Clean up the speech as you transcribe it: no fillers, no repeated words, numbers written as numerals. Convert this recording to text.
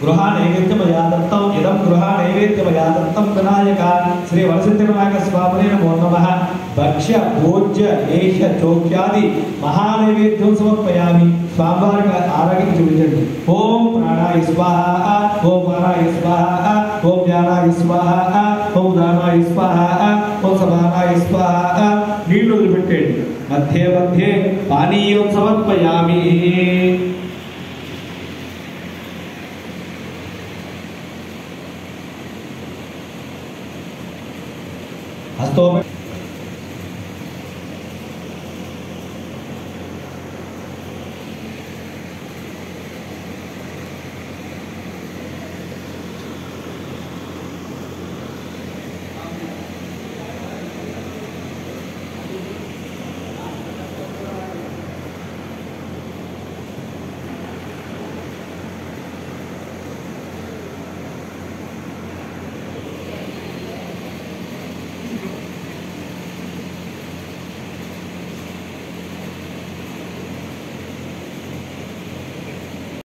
గృహ నైవేద్యమయా దత్తం ఇదం గృహ నైవేద్యమయా దత్తం వినాయక శ్రీ వరసిద్ధి వినాయక స్వామినే నమో నమః భక్ష్య భోజ్య ఏష చోక్యాది మహానైవేద్యం సమర్పయామి స్వామివారికి ఆరోగ్యం చూపించండి ఓం ప్రాణాయ స్వాహ ఓం ప్రాణాయ స్వాహ ఓం జ్ఞానాయ స్వాహ ఓం దానాయ స్వాహ ఓం సమానాయ స్వాహ నీళ్లు వదిలిపెట్టండి మధ్య మధ్య పానీయం సమర్పయామి हस्तों में